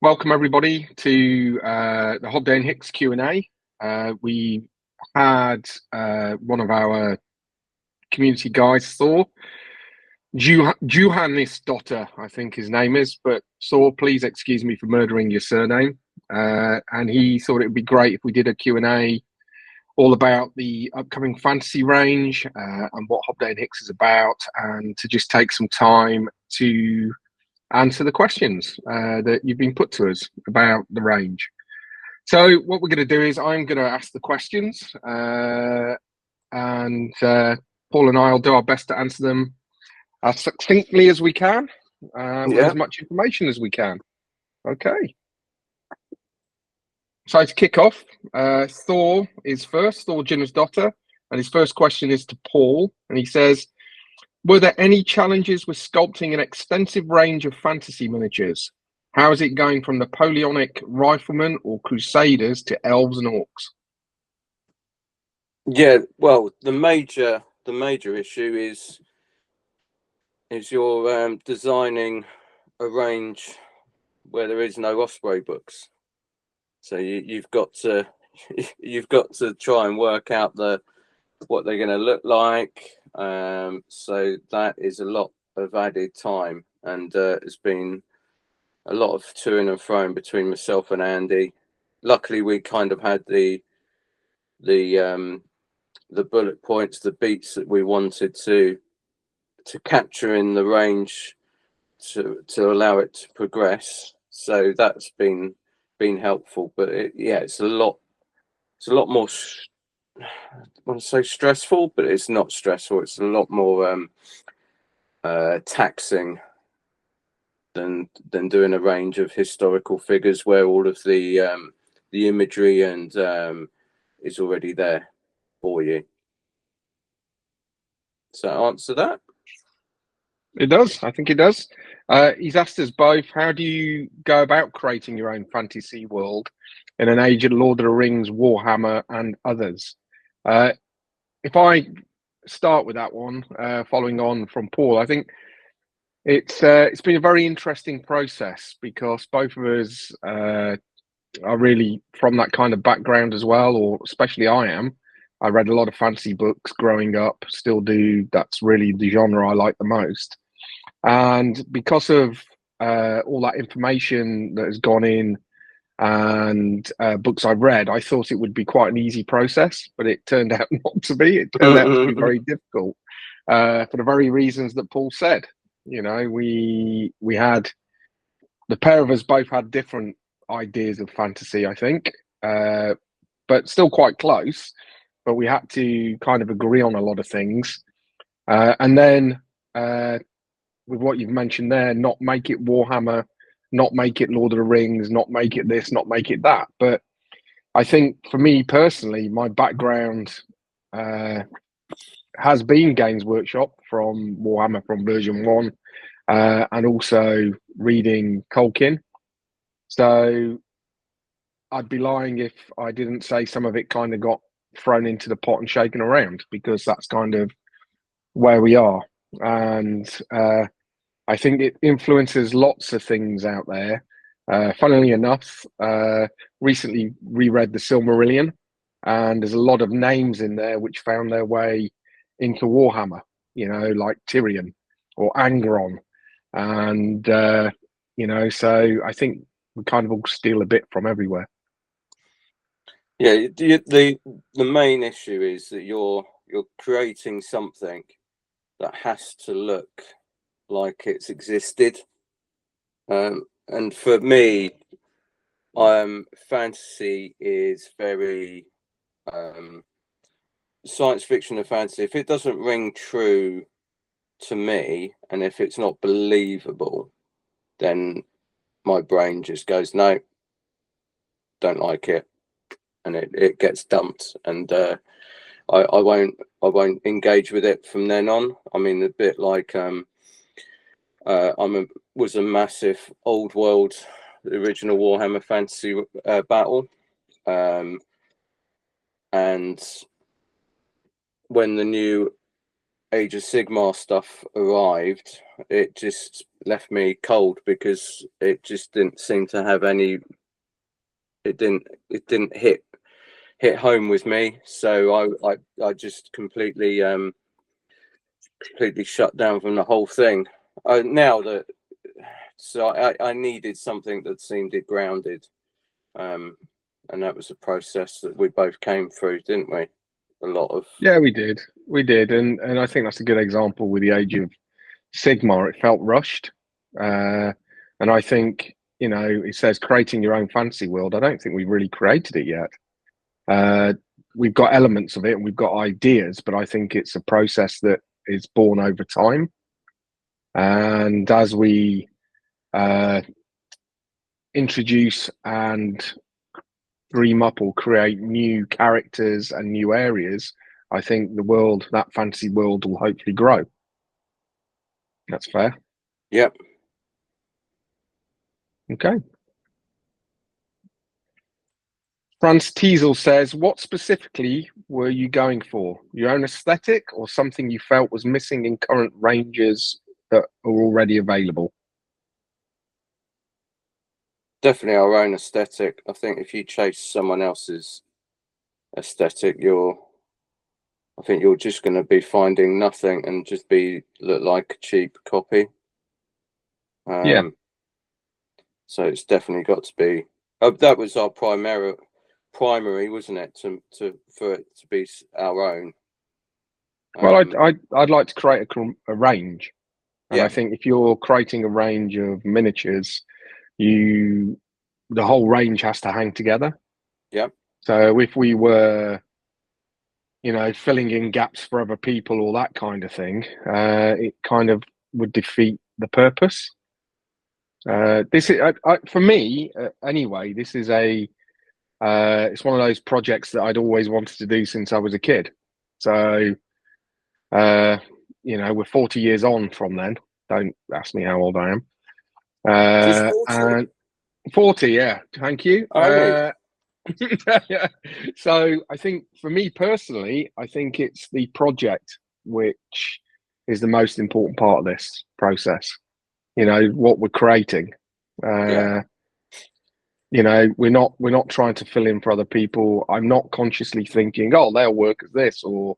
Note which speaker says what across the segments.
Speaker 1: Welcome everybody to the Hobday Hicks Q&A. We had one of our community guys, Thor, Johannes Dotter, I think his name is, but Thor, please excuse me for murdering your surname. And he thought it would be great if we did a Q&A all about the upcoming fantasy range and what Hobday Hicks is about, and to just take some time to answer the questions that you've been put to us about the range. So what we're going to do is I'm going to ask the questions and Paul and I will do our best to answer them as succinctly as we can with as much information as we can. Okay. So to kick off, Thor is first, Thor Johannes Dotter, and his first question is to Paul, and he says, were there any challenges with sculpting an extensive range of fantasy miniatures? How is it going from Napoleonic riflemen or crusaders to elves and orcs?
Speaker 2: Yeah, well, the major issue is you're designing a range where there is no Osprey books, so you've got to try and work out what they're going to look like. So that is a lot of added time, and it's been a lot of toing and froing between myself and Andy. Luckily, we kind of had the bullet points, the beats that we wanted to capture in the range to allow it to progress. So that's been helpful. But it's a lot more. I want to say stressful, but it's not stressful. It's a lot more taxing than doing a range of historical figures where all of the imagery and is already there for you. Does that answer that?
Speaker 1: It does. I think it does. He's asked us both, how do you go about creating your own fantasy world in an age of Lord of the Rings, Warhammer, and others? If I start with that one, following on from Paul, I think it's been a very interesting process because both of us are really from that kind of background as well, or especially I am. I read a lot of fantasy books growing up, still do. That's really the genre I like the most. And because of all that information that has gone in and books I've read, I thought it would be quite an easy process, but it turned out not to be. It turned out to be very difficult for the very reasons that Paul said. You know, we had, the pair of us both had different ideas of fantasy, I think, but still quite close. But we had to kind of agree on a lot of things. And then with what you've mentioned there, not make it Warhammer, not make it Lord of the Rings, not make it this, not make it that. But I think for me personally, my background has been Games Workshop from Warhammer, from version 1, and also reading Tolkien. So I'd be lying if I didn't say some of it kind of got thrown into the pot and shaken around, because that's kind of where we are. And I think it influences lots of things out there. Funnily enough, recently reread the Silmarillion, and there's a lot of names in there which found their way into Warhammer, you know, like Tyrion or Angron. And, you know, so I think we kind of all steal a bit from everywhere.
Speaker 2: Yeah, the main issue is that you're creating something that has to look like it's existed. And for me, fantasy is very science fiction and fantasy. If it doesn't ring true to me, and if it's not believable, then my brain just goes, no, don't like it, and it gets dumped, and I won't engage with it from then on. I mean, a bit like was a massive old world, the original Warhammer Fantasy battle, and when the new Age of Sigmar stuff arrived, it just left me cold, because it just didn't seem to have any. It didn't hit home with me. So I just completely shut down from the whole thing. Now that so I needed something that seemed grounded, and that was a process that we both came through, didn't we? A lot of
Speaker 1: Yeah, we did, and I think that's a good example with the Age of Sigma. It felt rushed, and I think, it says creating your own fantasy world. I don't think we've really created it yet. Uh, we've got elements of it and we've got ideas, but I think it's a process that is born over time. And as we uh, introduce and dream up or create new characters and new areas, I think that fantasy world will hopefully grow. That's fair.
Speaker 2: Yep.
Speaker 1: Okay. Franz Teasel says, what specifically were you going for? Your own aesthetic or something you felt was missing in current ranges that are already available?
Speaker 2: Definitely our own aesthetic. I think if you chase someone else's aesthetic, I think you're just going to be finding nothing and just look like a cheap copy.
Speaker 1: Yeah.
Speaker 2: So it's definitely got to be. That was our primary, wasn't it? For it to be our own.
Speaker 1: Well, I'd like to create a range, and
Speaker 2: Yeah.
Speaker 1: I think if you're creating a range of miniatures, the whole range has to hang together.
Speaker 2: Yeah.
Speaker 1: So if we were, filling in gaps for other people or that kind of thing, it kind of would defeat the purpose. This is for me anyway. This is it's one of those projects that I'd always wanted to do since I was a kid. So, we're 40 years on from then. Don't ask me how old I am.
Speaker 2: Just 40.
Speaker 1: And 40, yeah. Thank you.
Speaker 2: Only.
Speaker 1: Yeah. So I think for me personally, I think it's the project which is the most important part of this process. What we're creating.
Speaker 2: Yeah.
Speaker 1: We're not trying to fill in for other people. I'm not consciously thinking, oh, they'll work as this or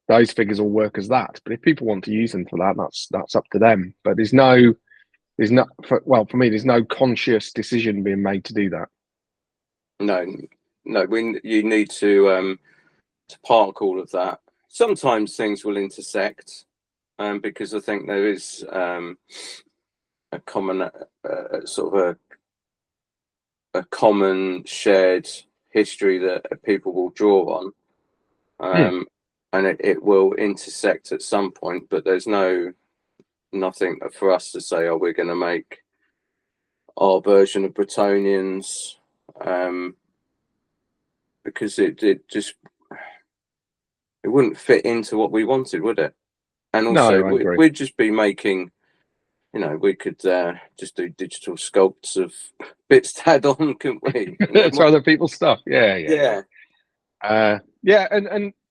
Speaker 1: those figures will work as that. But if people want to use them for that, that's up to them. But for me, there's no conscious decision being made to do that.
Speaker 2: No. You need to park all of that. Sometimes things will intersect, because I think there is a common sort of a common shared history that people will draw on, and it will intersect at some point. But there's nothing for us to say, oh, we're going to make our version of Bretonians, because it wouldn't fit into what we wanted, would it? And also,
Speaker 1: No, I agree.
Speaker 2: we'd just be making, we could just do digital sculpts of bits to add on, couldn't we?
Speaker 1: To other people's stuff. Yeah. And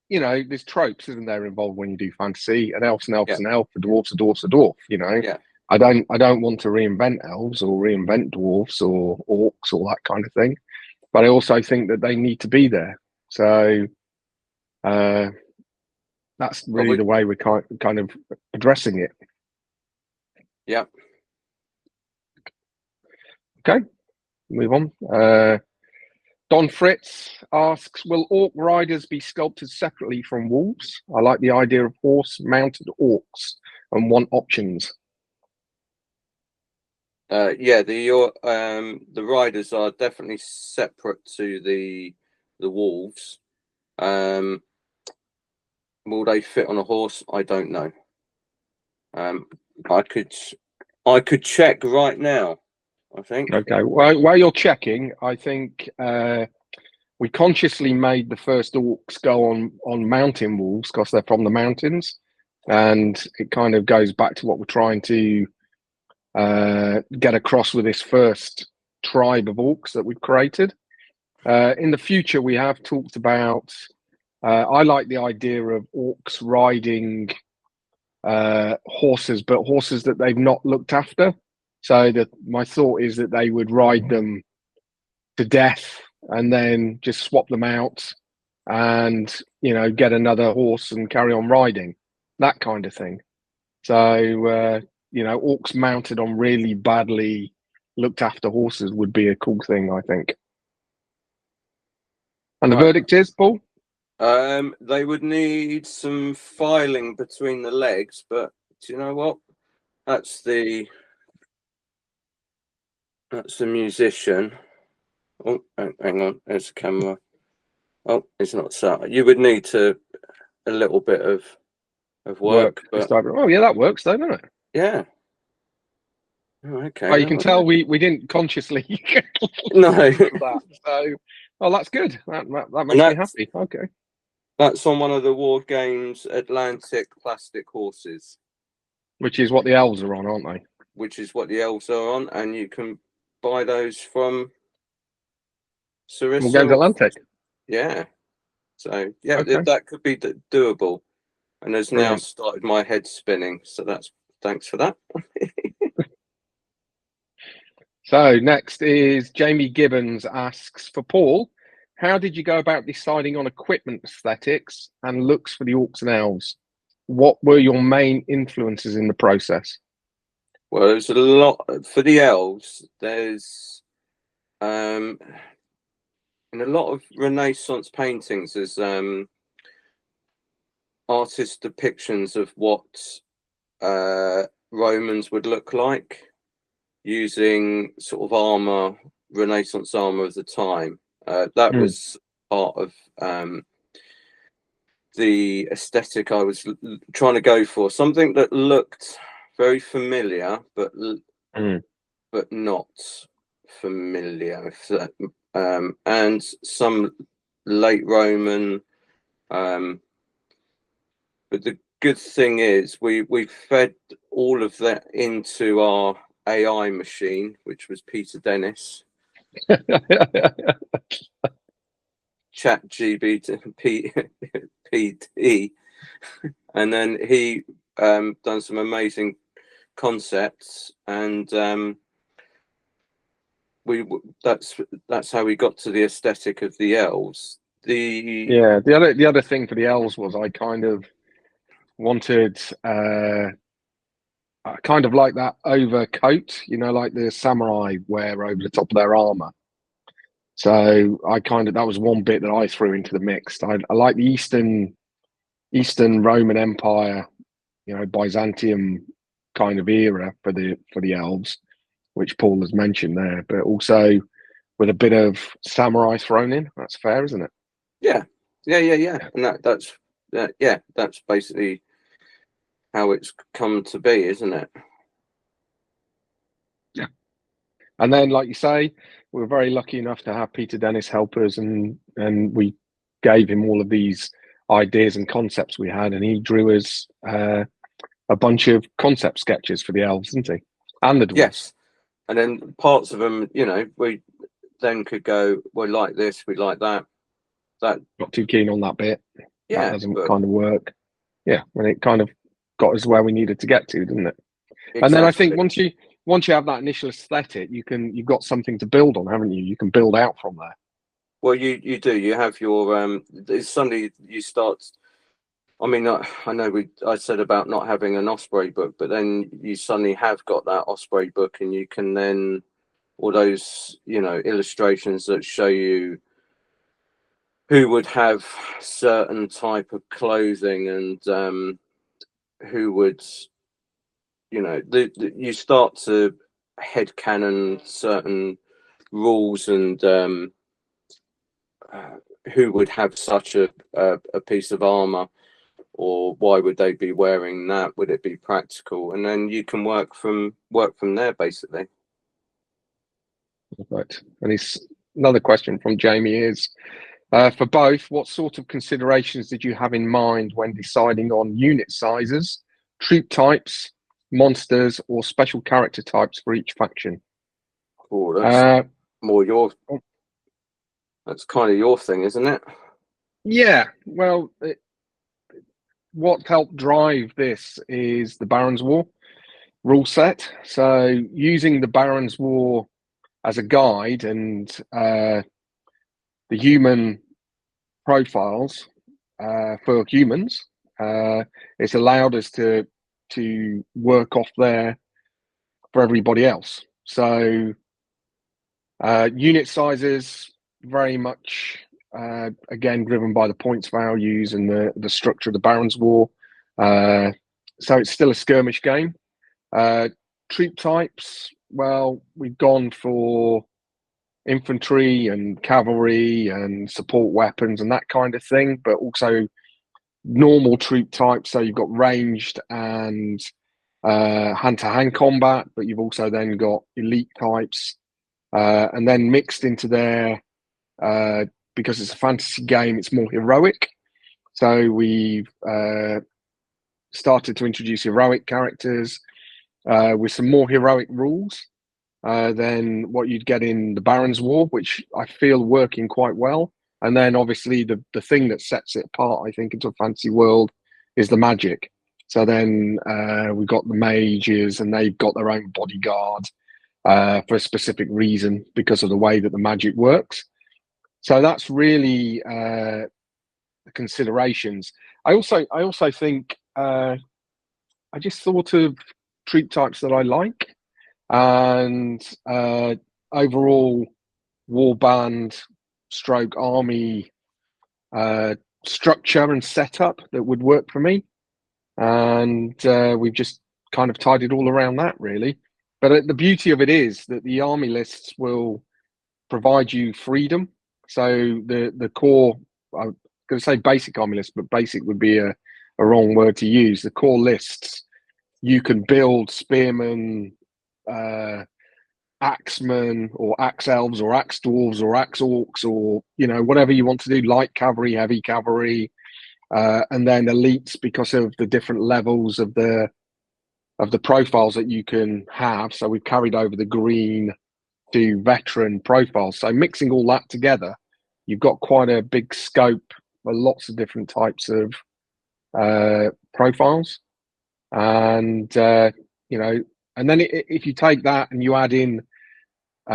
Speaker 1: there's tropes, isn't there, involved when you do fantasy? An elf's an elf's an elf, a dwarf's a dwarf's a dwarf.
Speaker 2: Yeah.
Speaker 1: I don't want to reinvent elves or reinvent dwarfs or orcs or that kind of thing. But I also think that they need to be there. So that's really the way we're kind of addressing it.
Speaker 2: Yeah.
Speaker 1: Okay, move on. Don Fritz asks, will orc riders be sculpted separately from wolves? I like the idea of horse-mounted orcs and want options.
Speaker 2: The riders are definitely separate to the wolves. Will they fit on a horse? I don't know. I could check right now, I think.
Speaker 1: Okay, while you're checking, I think we consciously made the first orcs go on mountain wolves because they're from the mountains, and it kind of goes back to what we're trying to get across with this first tribe of orcs that we've created. In the future, we have talked about. I like the idea of orcs riding horses, but horses that they've not looked after. So that my thought is that they would ride them to death and then just swap them out and get another horse and carry on riding, that kind of thing. So orcs mounted on really badly looked after horses would be a cool thing, I think. And the
Speaker 2: Right.
Speaker 1: verdict is, Paul?
Speaker 2: They would need some filing between the legs, but do you know what? That's the musician. Oh, hang on, there's the camera. Oh, it's not so. You would need a little bit of work, but
Speaker 1: Oh yeah, that works though, doesn't it?
Speaker 2: yeah. Oh, okay.
Speaker 1: Oh, you can tell we didn't consciously
Speaker 2: no.
Speaker 1: that. So, oh, that's good. That makes me happy. Okay.
Speaker 2: That's on one of the War Games Atlantic plastic horses.
Speaker 1: Which is what the elves are on, aren't they?
Speaker 2: Which is what the elves are on, and you can buy those from Sarissa.
Speaker 1: War Games Atlantic.
Speaker 2: Yeah. So yeah,
Speaker 1: okay.
Speaker 2: that could be doable, and has now started my head spinning. So thanks for that.
Speaker 1: So next is Jamie Gibbons asks, for Paul, how did you go about deciding on equipment aesthetics and looks for the orcs and elves? What were your main influences in the process?
Speaker 2: Well, there's a lot for the elves. There's in a lot of Renaissance paintings, there's artist depictions of what Romans would look like using sort of armor, Renaissance armor of the time. That was part of the aesthetic I was trying to go for. Something that looked very familiar, but not familiar. And some late Roman. But the good thing is we fed all of that into our AI machine, which was Peter Dennis. Chat GPT, and then he done some amazing concepts, and that's how we got to the aesthetic of the elves.
Speaker 1: The other thing for the elves was I kind of wanted kind of like that overcoat, like the samurai wear over the top of their armor. So that was one bit that I threw into the mix. I like the Eastern Roman Empire, Byzantium kind of era for the elves, which Paul has mentioned there, but also with a bit of samurai thrown in. That's fair, isn't it?
Speaker 2: Yeah. And that's basically how it's come to be, isn't it?
Speaker 1: Yeah. And then, like you say, we were very lucky enough to have Peter Dennis help us, and we gave him all of these ideas and concepts we had, and he drew us a bunch of concept sketches for the elves, didn't he? And the dwarves.
Speaker 2: Yes. And then parts of them, we then could go, we like this, we like that. That
Speaker 1: not too keen on that bit.
Speaker 2: Yeah,
Speaker 1: that doesn't kind of work. Yeah, and it kind of got us where we needed to get to, didn't it? Exactly. And then I think once you have that initial aesthetic, you've got something to build on, haven't you? You can build out from there.
Speaker 2: Well, you do. You have your suddenly you start. I mean, I know I said about not having an Osprey book, but then you suddenly have got that Osprey book, and you can then all those illustrations that show you who would have certain type of clothing and who would, you start to headcanon certain rules and who would have such a piece of armor, or why would they be wearing that? Would it be practical? And then you can work from there, basically.
Speaker 1: Right. And another question from Jamie is, for both, what sort of considerations did you have in mind when deciding on unit sizes, troop types, monsters, or special character types for each faction?
Speaker 2: Oh, that's more your. That's kind of your thing, isn't it?
Speaker 1: Yeah. Well, what helped drive this is the Barons War rule set. So using the Barons War as a guide and the human profiles for humans, it's allowed us to work off there for everybody else. So unit sizes very much again driven by the points values and the structure of the Barons War. So it's still a skirmish game. Troop types, well, we've gone for infantry and cavalry and support weapons and that kind of thing, but also normal troop types. So you've got ranged and hand-to-hand combat, but you've also then got elite types, and then mixed into there, because it's a fantasy game, it's more heroic. So we've started to introduce heroic characters with some more heroic rules than what you'd get in the Barons War, which I feel working quite well. And then obviously the thing that sets it apart, I think, into a fantasy world is the magic. So then we've got the mages, and they've got their own bodyguard for a specific reason because of the way that the magic works. So that's really the considerations. I also think I just thought of troop types that I like, and overall warband stroke army structure and setup that would work for me. And we've just kind of tied it all around that, really. But the beauty of it is that the army lists will provide you freedom. So the core, I'm going to say basic army list, but basic would be a wrong word to use. The core lists, you can build spearmen, axemen, or axe elves, or axe dwarves, or axe orcs, or whatever you want to do. Light cavalry, heavy cavalry, and then elites because of the different levels of the profiles that you can have. So we've carried over the green to veteran profiles. So mixing all that together, you've got quite a big scope for lots of different types of profiles. And and then if you take that and you add in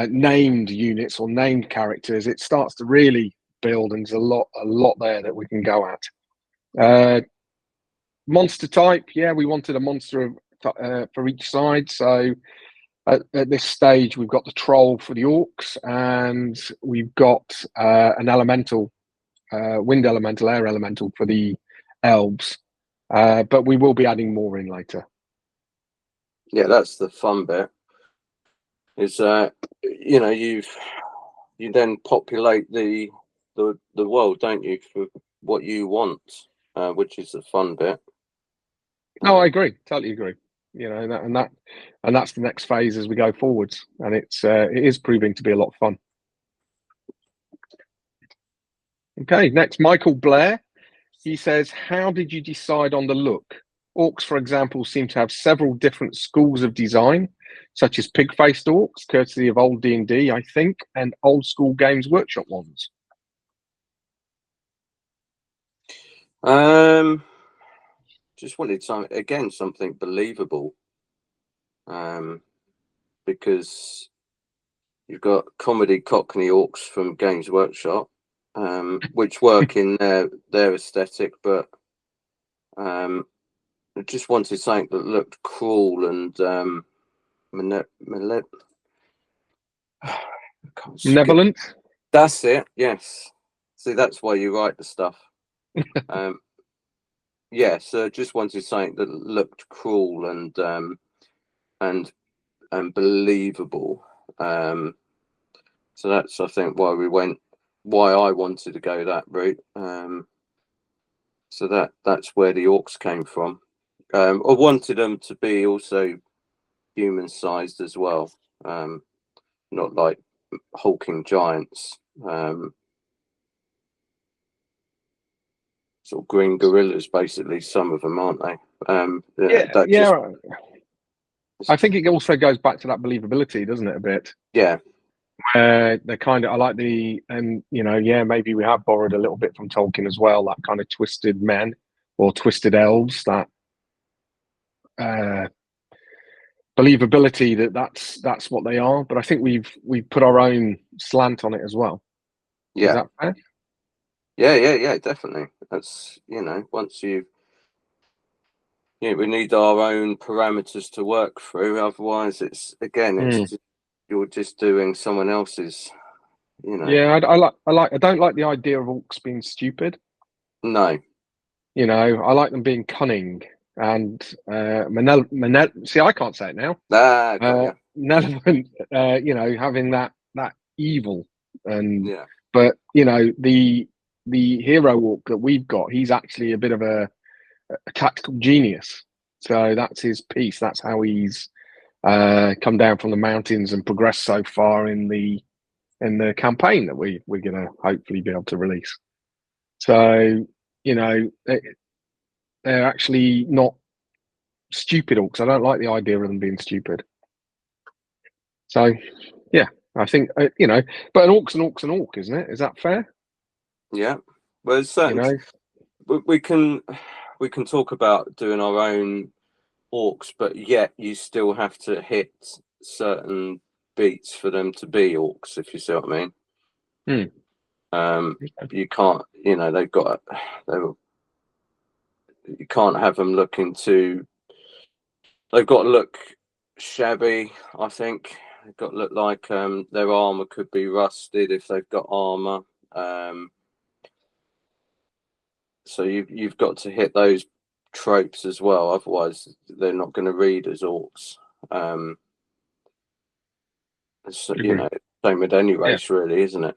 Speaker 1: named units or named characters, it starts to really build, and there's a lot there that we can go at. Monster type, yeah, we wanted a monster for each side. So at this stage, we've got the troll for the orcs, and we've got an elemental, wind elemental, air elemental for the elves. But we will be adding more in later.
Speaker 2: Yeah, that's the fun bit. Is you then populate the world, don't you, for what you want, which is the fun bit.
Speaker 1: No, I agree. Totally agree. And that's the next phase as we go forwards, and it is proving to be a lot of fun. Okay, next, Michael Blair. He says, "How did you decide on the look? Orcs, for example, seem to have several different schools of design, such as pig-faced orcs, courtesy of old D&D, I think, and old school Games Workshop ones."
Speaker 2: Just wanted something believable, because you've got comedy Cockney orcs from Games Workshop, which work in their aesthetic, but I just wanted something that looked cruel and
Speaker 1: Malevolent.
Speaker 2: That's it. Yes. See, that's why you write the stuff. Yeah. So just wanted something that looked cruel and believable. So that's, I think, why I wanted to go that route. So that's where the orcs came from. I wanted them to be also human sized as well, not like hulking giants. Sort of green gorillas, basically. Some of them, aren't they?
Speaker 1: Yeah. I think it also goes back to that believability, doesn't it? A bit.
Speaker 2: Yeah.
Speaker 1: They're kind of, I like maybe we have borrowed a little bit from Tolkien as well, that kind of twisted men or twisted elves, that uh, believability that that's what they are. But I think we've put our own slant on it as well. Is
Speaker 2: Yeah,
Speaker 1: that fair?
Speaker 2: yeah, definitely. That's, once we need our own parameters to work through. Otherwise,
Speaker 1: Mm.
Speaker 2: you're just doing someone else's.
Speaker 1: Yeah, I don't like the idea of orcs being stupid.
Speaker 2: No,
Speaker 1: I like them being cunning and see, I can't say it now.
Speaker 2: got you.
Speaker 1: Malevolent, having that evil, and
Speaker 2: Yeah,
Speaker 1: the hero orc that we've got, he's actually a bit of a tactical genius. So that's his piece. That's how he's come down from the mountains and progressed so far in the campaign that we're going to hopefully be able to release. So they're actually not stupid orcs. I don't like the idea of them being stupid. So yeah, I think but an orc's an orc, isn't it? Is that fair?
Speaker 2: yeah. Well, there's
Speaker 1: You
Speaker 2: certain
Speaker 1: know,
Speaker 2: we can talk about doing our own orcs, but yet you still have to hit certain beats for them to be orcs, if you see what I mean.
Speaker 1: hmm.
Speaker 2: You can't, they you can't have them looking too. They've got to look shabby. I think they've got to look like their armor could be rusted if they've got armor. Um, so you've got to hit those tropes as well. Otherwise, they're not going to read as orcs. So,
Speaker 1: Agreed.
Speaker 2: same with any
Speaker 1: Yeah,
Speaker 2: race, really, isn't it?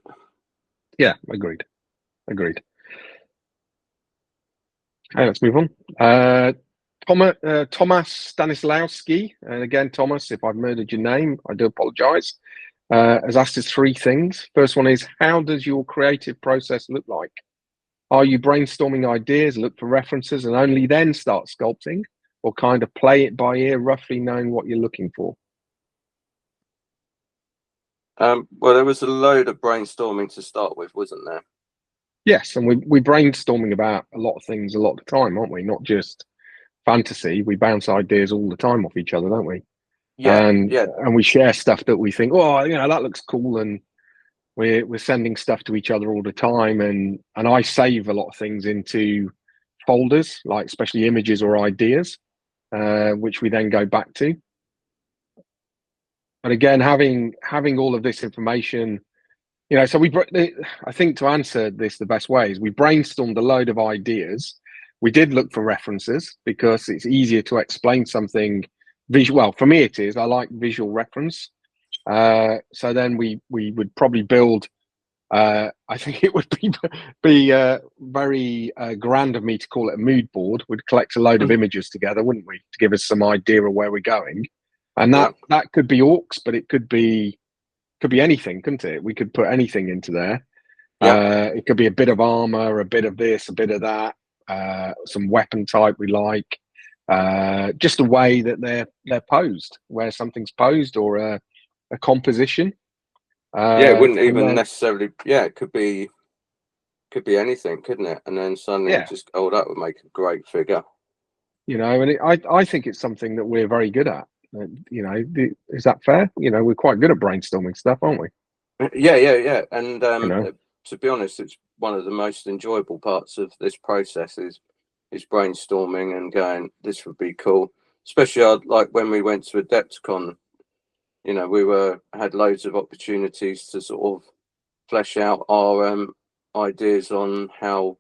Speaker 1: yeah, agreed. Okay, let's move on. Thomas Stanislawski, and again, Thomas, if I've murdered your name, I do apologise. Has asked us three things. First one is, how does your creative process look like? Are you brainstorming ideas, look for references, and only then start sculpting, or kind of play it by ear, roughly knowing what you're looking for?
Speaker 2: Well, there was a load of brainstorming to start with, wasn't there?
Speaker 1: Yes, and we're brainstorming about a lot of things a lot of the time, aren't we? Not just fantasy. We bounce ideas all the time off each other, don't we?
Speaker 2: Yeah,
Speaker 1: And
Speaker 2: yeah,
Speaker 1: and we share stuff that we think, oh, that looks cool, and we're sending stuff to each other all the time. And I save a lot of things into folders, like especially images or ideas, which we then go back to. But again, having all of this information, so I think to answer this the best way is we brainstormed a load of ideas. We did look for references because it's easier to explain something visual. Well, for me, it is. I like visual reference. So then we would probably build. I think it would be very grand of me to call it a mood board. We'd collect a load of images together, wouldn't we, to give us some idea of where we're going, and
Speaker 2: yeah,
Speaker 1: that could be orcs, but it could be anything, couldn't it? We could put anything into there.
Speaker 2: yeah,
Speaker 1: It could be a bit of armor, a bit of this, a bit of that, some weapon type we like, just the way that they're posed, where something's posed, or a composition,
Speaker 2: yeah. It wouldn't
Speaker 1: and
Speaker 2: even
Speaker 1: then
Speaker 2: necessarily. Yeah, it could be anything, couldn't it? And then suddenly you
Speaker 1: yeah,
Speaker 2: just that would make a great figure.
Speaker 1: and I think it's something that we're very good at. Is that fair? We're quite good at brainstorming stuff, aren't we?
Speaker 2: Yeah. And
Speaker 1: You know,
Speaker 2: to be honest, it's one of the most enjoyable parts of this process is brainstorming and going, this would be cool. Especially like when we went to Adepticon, we had loads of opportunities to sort of flesh out our ideas on how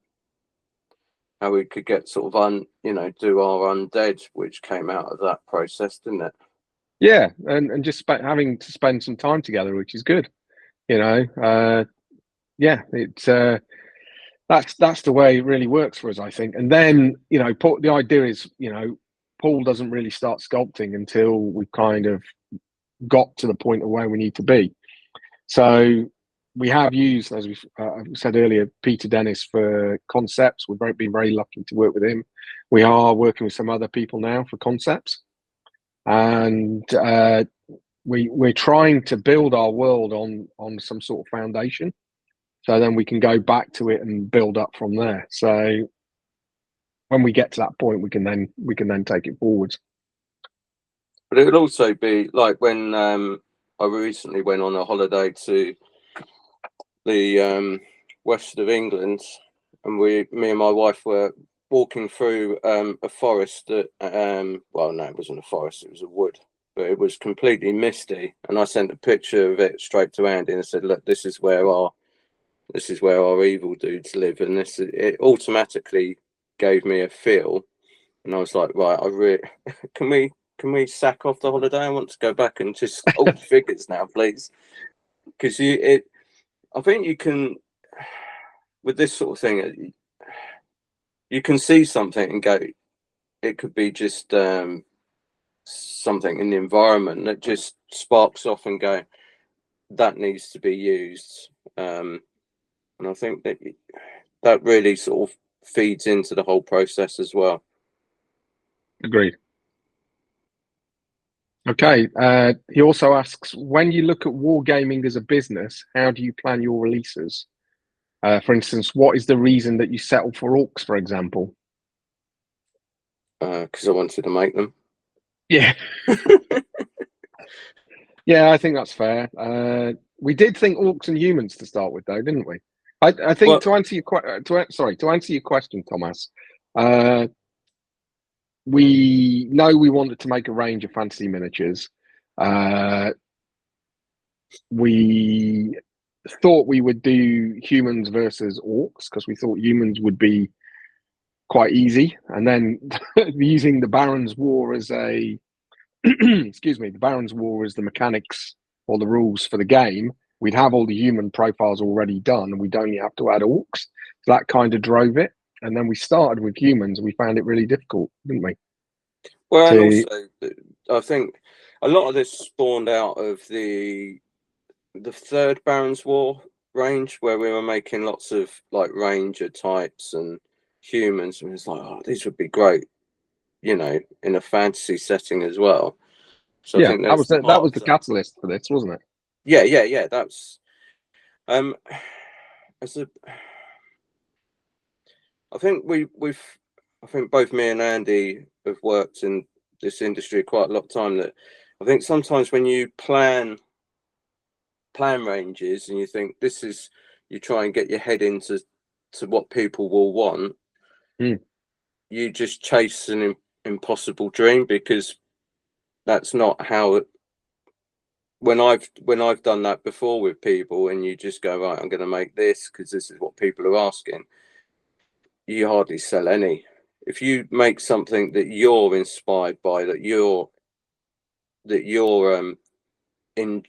Speaker 2: we could get sort of do our undead, which came out of that process, didn't it?
Speaker 1: yeah, and just having to spend some time together, which is good. Yeah, it's that's the way it really works for us, I think. And then the idea is Paul doesn't really start sculpting until we've kind of got to the point of where we need to be. So we have used, as we said earlier, Peter Dennis for concepts. Been very lucky to work with him. We are working with some other people now for concepts, and we're trying to build our world on some sort of foundation. So then we can go back to it and build up from there. So when we get to that point, we can then take it forwards.
Speaker 2: But it would also be like when I recently went on a holiday to the west of England, and me and my wife were walking through a forest that, well, no, it wasn't a forest, it was a wood, but it was completely misty. And I sent a picture of it straight to Andy and said, "Look, this is where our evil dudes live," and it automatically gave me a feel, and I was like, right, can we sack off the holiday? I want to go back and just sculpt figures now, please, because I think you can, with this sort of thing, you can see something and go, it could be just something in the environment that just sparks off and go, that needs to be used. And I think that really sort of feeds into the whole process as well.
Speaker 1: Agreed. Okay. He also asks, when you look at wargaming as a business, how do you plan your releases? For instance, what is the reason that you settled for orcs, for example?
Speaker 2: Because I wanted to make them.
Speaker 1: Yeah. Yeah, I think that's fair. We did think orcs and humans to start with, though, didn't we? I think
Speaker 2: Well,
Speaker 1: to answer your question, Thomas, we know we wanted to make a range of fantasy miniatures. We thought we would do humans versus orcs because we thought humans would be quite easy, and then using the Baron's War as a excuse me, the Baron's War as the mechanics or the rules for the game, we'd have all the human profiles already done, and we'd only have to add orcs. So that kind of drove it. And then we started with humans, and we found it really difficult, didn't we?
Speaker 2: well, and
Speaker 1: To
Speaker 2: also, I think a lot of this spawned out of the third Baron's War range, where we were making lots of like ranger types and humans, and it was like, oh, these would be great, in a fantasy setting as well. So I
Speaker 1: yeah,
Speaker 2: think
Speaker 1: that
Speaker 2: there's
Speaker 1: was the
Speaker 2: part.
Speaker 1: catalyst for this, wasn't it?
Speaker 2: Yeah. That's um, as a, I think I think both me and Andy have worked in this industry quite a lot of time. That I think sometimes when you plan ranges and you think you try and get your head into what people will want,
Speaker 1: Mm.
Speaker 2: you just chase an impossible dream, because that's not how it, when I've done that before with people, and you just go, right, I'm going to make this because this is what people are asking, you hardly sell any. If you make something that you're inspired by, that your in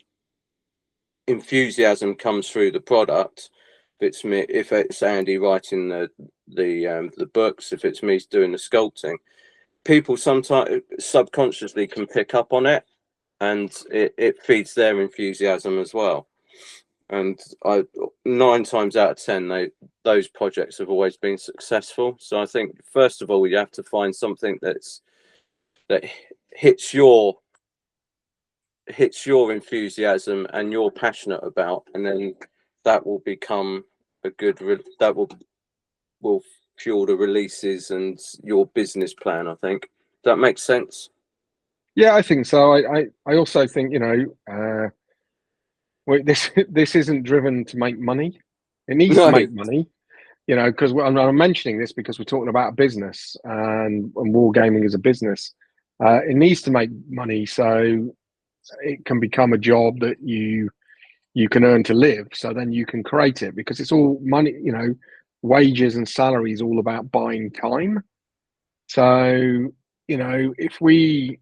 Speaker 2: enthusiasm comes through the product. If it's Andy writing the books, if it's me doing the sculpting, people sometimes subconsciously can pick up on it, and it feeds their enthusiasm as well. And 9 times out of 10, those projects have always been successful. So I think first of all, you have to find something that hits your enthusiasm and you're passionate about, and then that will become that will fuel the releases and your business plan. I think that makes sense.
Speaker 1: Yeah, I think so. I also think this isn't driven to make money. It needs to
Speaker 2: No,
Speaker 1: make money, because I'm mentioning this because we're talking about a business and wargaming is a business. It needs to make money so it can become a job that you can earn to live. So then you can create it, because it's all money. Wages and salaries all about buying time. So if we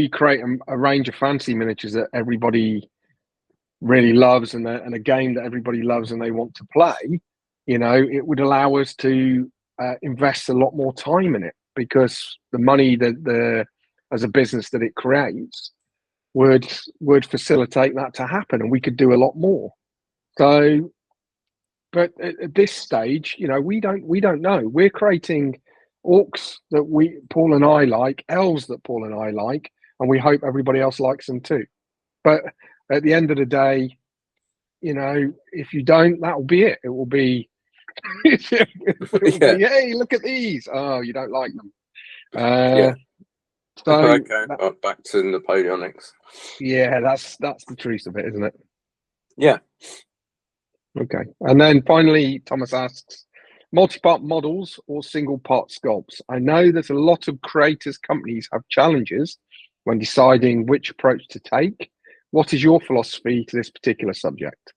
Speaker 1: create a range of fantasy miniatures that everybody really loves and a game that everybody loves and they want to play, it would allow us to invest a lot more time in it, because the money that as a business that it creates would facilitate that to happen, and we could do a lot more. So, but at this stage, we don't know. We're creating orcs that Paul and I like, elves that Paul and I like, and we hope everybody else likes them too. But at the end of the day, if you don't, that will be it. It will be It'll
Speaker 2: Yeah.
Speaker 1: be, hey, look at these. Oh, you don't like them.
Speaker 2: Yeah.
Speaker 1: So
Speaker 2: Okay. Right, back to Napoleonics.
Speaker 1: yeah, that's the truth of it, isn't it?
Speaker 2: Yeah.
Speaker 1: Okay. And then finally, Thomas asks, multi-part models or single-part sculpts? I know there's a lot of creators companies have challenges when deciding which approach to take. What is your philosophy to this particular subject?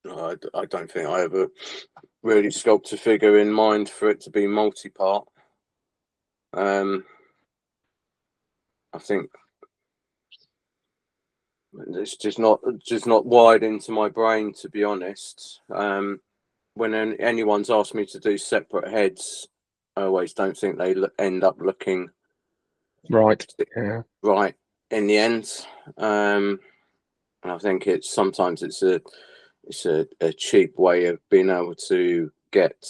Speaker 2: I don't think I ever really sculpt a figure in mind for it to be multi-part. I think it's just not wired into my brain, to be honest. When anyone's asked me to do separate heads, I always don't think they end up looking
Speaker 1: Right. Yeah.
Speaker 2: right in the end. And I think sometimes it's a cheap way of being able to get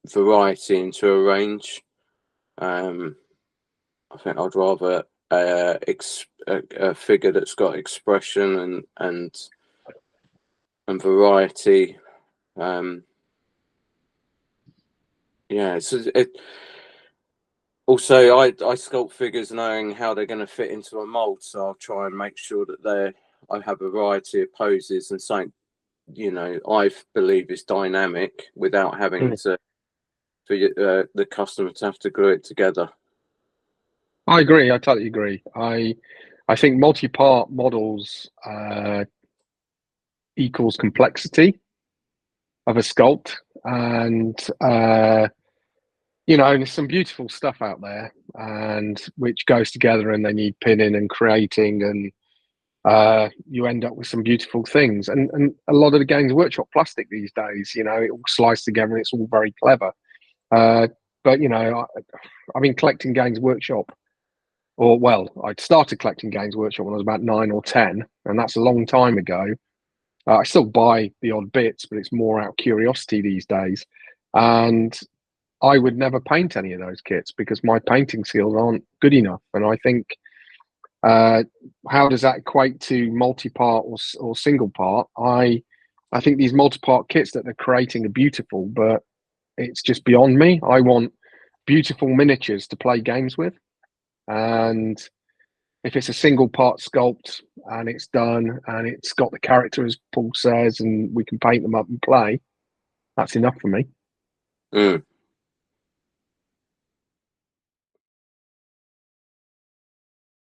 Speaker 2: variety into a range. I think I'd rather a figure that's got expression and variety. Yeah, also I sculpt figures knowing how they're going to fit into a mold, so I'll try and make sure that I have a variety of poses and something I believe is dynamic without having to for the customer to have to glue it together.
Speaker 1: I agree. I totally agree. I think multi-part models equals complexity of a sculpt, and there's some beautiful stuff out there, and which goes together, and they need pinning and creating, and you end up with some beautiful things. And a lot of the Games Workshop plastic these days, it all sliced together, and it's all very clever. But I've been collecting Games Workshop. Or well, I'd started collecting Games Workshop when I was about 9 or 10, and that's a long time ago. I still buy the odd bits, but it's more out of curiosity these days. And I would never paint any of those kits because my painting skills aren't good enough. And I think, how does that equate to multi-part or single part? I think these multi-part kits that they're creating are beautiful, but it's just beyond me. I want beautiful miniatures to play games with, and if it's a single part sculpt and it's done and it's got the character as Paul says, and we can paint them up and play, that's enough for me.